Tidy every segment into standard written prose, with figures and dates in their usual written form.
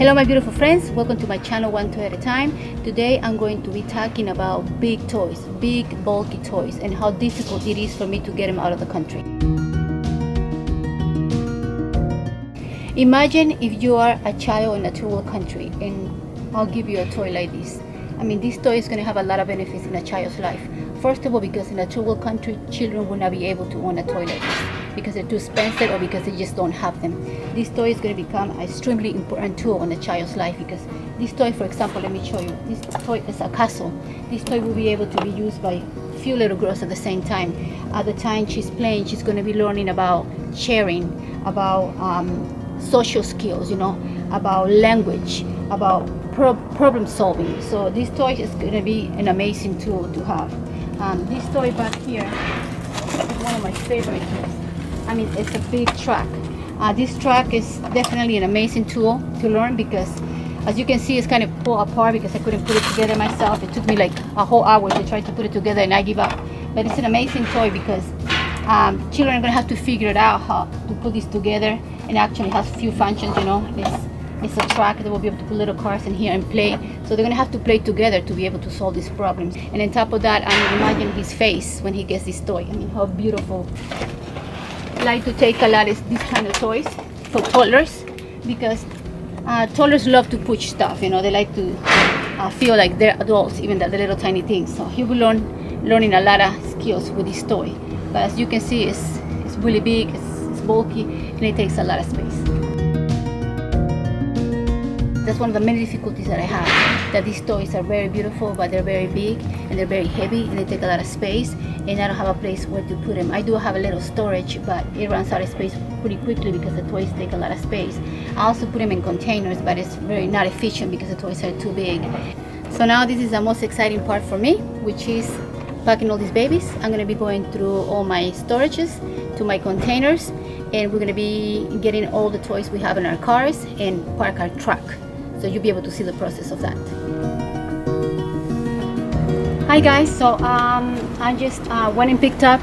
Hello my beautiful friends, welcome to my channel One Toy at a Time. Today I'm going to be talking about big toys, big bulky toys, and how difficult it is for me to get them out of the country. Imagine if you are a child in a third world country and I'll give you a toy like this. I mean, this toy is going to have a lot of benefits in a child's life. First of all, because in a third world country, children will not be able to own a toy like this because they're too expensive or because they just don't have them. This toy is going to become an extremely important tool in a child's life because this toy, for example, let me show you. This toy is a castle. This toy will be able to be used by a few little girls at the same time. At the time she's playing, she's going to be learning about sharing, about social skills, about language, about problem solving. So this toy is going to be an amazing tool to have. This toy back here is one of my favorite toys. I mean, it's a big truck. This truck is definitely an amazing tool to learn because, as you can see, it's kind of pulled apart because I couldn't put it together myself. It took me like a whole hour to try to put it together and I give up. But it's an amazing toy because children are going to have to figure it out how to put this together, and actually has a few functions. It's a track that will be able to put little cars in here and play. So they're going to have to play together to be able to solve these problems. And on top of that, I mean, imagine his face when he gets this toy. I mean, how beautiful. I like to take a lot of these kind of toys for toddlers because toddlers love to push stuff. They like to feel like they're adults, even the little tiny things. So he will learning a lot of skills with this toy. But as you can see, it's really big, it's bulky, and it takes a lot of space. That's one of the many difficulties that I have, that these toys are very beautiful, but they're very big and they're very heavy and they take a lot of space, and I don't have a place where to put them. I do have a little storage, but it runs out of space pretty quickly because the toys take a lot of space. I also put them in containers, but it's very not efficient because the toys are too big. So now this is the most exciting part for me, which is packing all these babies. I'm going to be going through all my storages to my containers, and we're going to be getting all the toys we have in our cars and park our truck. So you'll be able to see the process of that. Hi guys, so I just went and picked up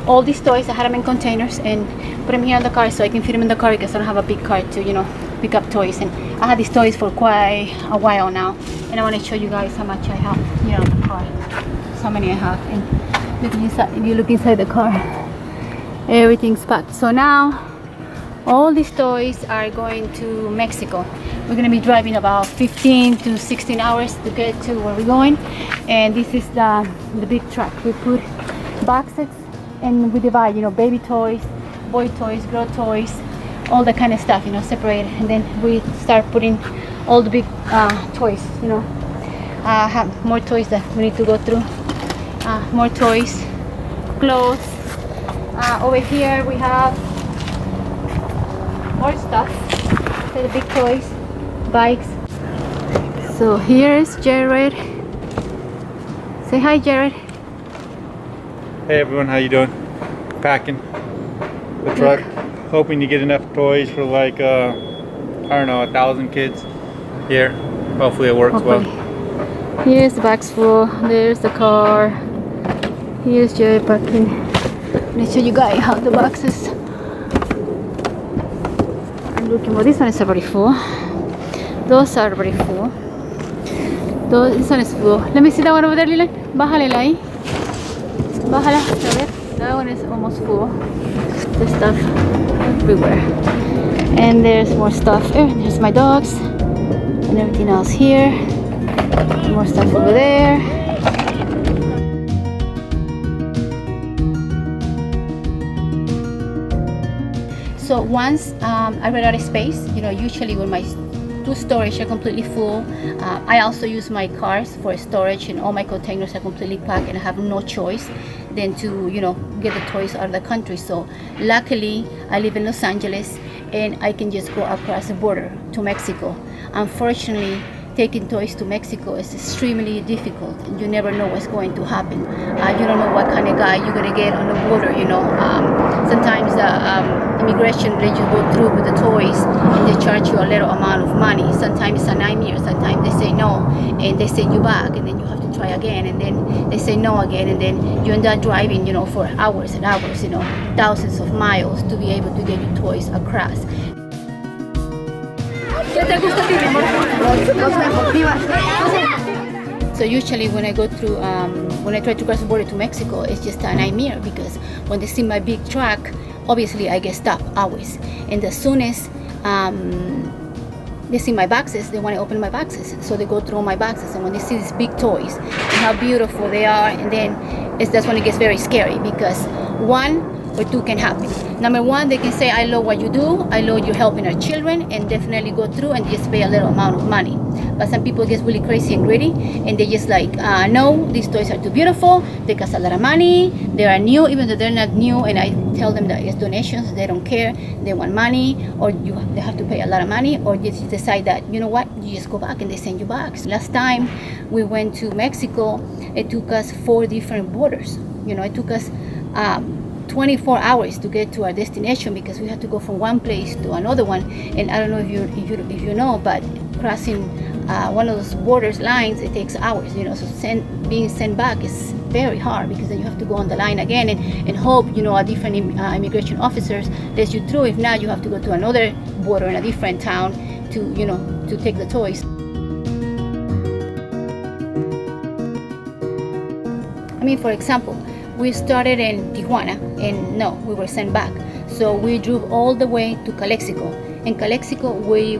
all these toys. I had them in containers and put them here in the car so I can fit them in the car because I don't have a big car to pick up toys. And I had these toys for quite a while now, and I want to show you guys how much I have here in the car. How many I have. And look inside, if you look inside the car, everything's packed. So now all these toys are going to Mexico. We're going to be driving about 15 to 16 hours to get to where we're going, and this is the big truck. We put boxes and we divide, baby toys, boy toys, girl toys, all that kind of stuff, separate, and then we start putting all the big toys. I have more toys that we need to go through, more toys, clothes. Over here we have more stuff, so the big toys, bikes. So here's Jared. Say hi, Jared. Hey everyone, how you doing? Packing the truck, hoping to get enough toys for like I don't know, 1,000 kids here. Hopefully it works well. Here's the bags full. There's the car. Here's Jared parking. Let me show you guys how the boxes. I'm looking. Well, this one is already full. Those are already full. This one is full. Let me see that one over there, Lila. Bájale ahí. Bájala. A ver. That one is almost full. There's stuff everywhere. And there's more stuff. There's my dogs and everything else here. More stuff over there. So once I ran out of space, usually when my two storage are completely full, I also use my cars for storage, and all my containers are completely packed, and I have no choice than to get the toys out of the country. So luckily I live in Los Angeles and I can just go across the border to Mexico. Unfortunately, taking toys to Mexico is extremely difficult. You never know what's going to happen. You don't know what kind of guy you're gonna get on the border. Sometimes the immigration let you go through with the toys and they charge you a little amount of money. Sometimes it's a nightmare. Sometimes they say no and they send you back, and then you have to try again, and then they say no again, and then you end up driving for hours and hours, thousands of miles to be able to get your toys across. ¿Qué te gusta a ti, mi amor? Los deportivas. So usually when I go through, when I try to cross the border to Mexico, it's just a nightmare because when they see my big truck, obviously I get stopped always. And as soon as they see my boxes, they want to open my boxes. So they go through my boxes, and when they see these big toys and how beautiful they are, and then that's when it gets very scary because one or two can happen. Number one, they can say, I love what you do, I love you're helping our children, and definitely go through and just pay a little amount of money. But some people get really crazy and greedy, and they just like, no, these toys are too beautiful, they cost a lot of money, they are new, even though they're not new, and I tell them that it's donations, they don't care, they want money, or they have to pay a lot of money, or just decide that, you know what, you just go back and they send you back. Last time we went to Mexico, it took us 4 different borders. You know, it took us 24 hours to get to our destination because we had to go from one place to another one. And I don't know if you know, but crossing one of those borders lines, it takes hours. You know, so being sent back is very hard because then you have to go on the line again and hope, you know, a different immigration officers lets you through. If not, you have to go to another border in a different town to, you know, to take the toys. I mean, for example, we started in Tijuana and no, we were sent back. So we drove all the way to Calexico. In Calexico, we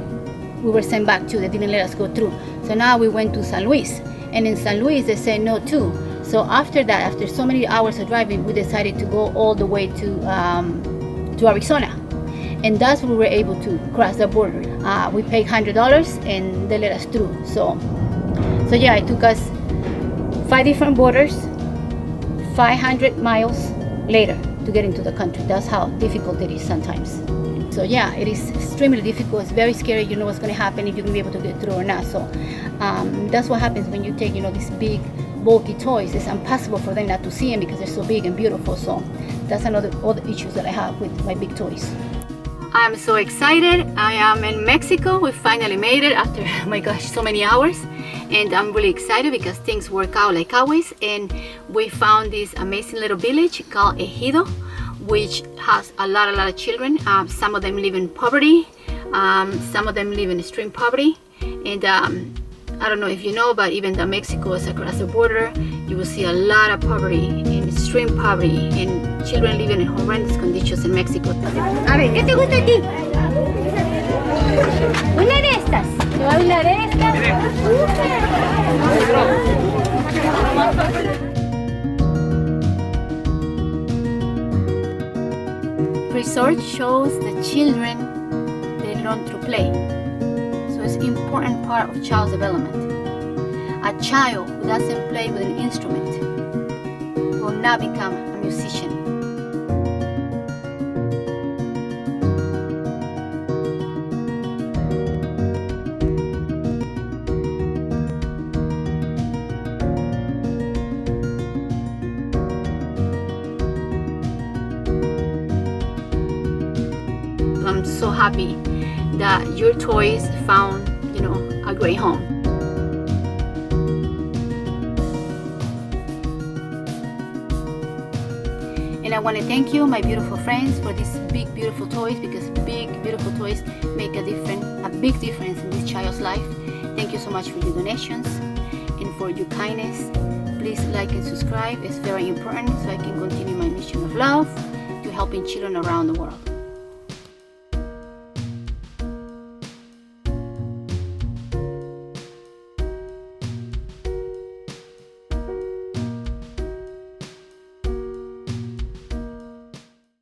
were sent back too. They didn't let us go through. So now we went to San Luis. And in San Luis, they said no too. So after that, after so many hours of driving, we decided to go all the way to Arizona. And that's when we were able to cross the border. We paid $100 and they let us through. So yeah, it took us 5 different borders, 500 miles later to get into the country. That's how difficult it is sometimes. So yeah, it is extremely difficult. It's very scary. You know what's going to happen, if you're going to be able to get through or not. So that's what happens when you take, you know, these big bulky toys. It's impossible for them not to see them because they're so big and beautiful. So that's other issues that I have with my big toys. I'm so excited. I am in Mexico. We finally made it after, oh my gosh, so many hours. And I'm really excited because things work out like always. And we found this amazing little village called Ejido, which has a lot of children. Some of them live in poverty. Some of them live in extreme poverty. And I don't know if you know, but even though Mexico is across the border, you will see a lot of poverty, and extreme poverty, and children living in horrendous conditions in Mexico. A ver, ¿qué te gusta a ti? Una de estas. ¿Te va a una de estas? Research shows that children, they learn through play. So it's an important part of child's development. A child who doesn't play with an instrument will not become a musician. I'm so happy that your toys found, you know, a great home. And I want to thank you, my beautiful friends, for these big, beautiful toys, because big, beautiful toys make a big difference in this child's life. Thank you so much for your donations and for your kindness. Please like and subscribe. It's very important so I can continue my mission of love to helping children around the world.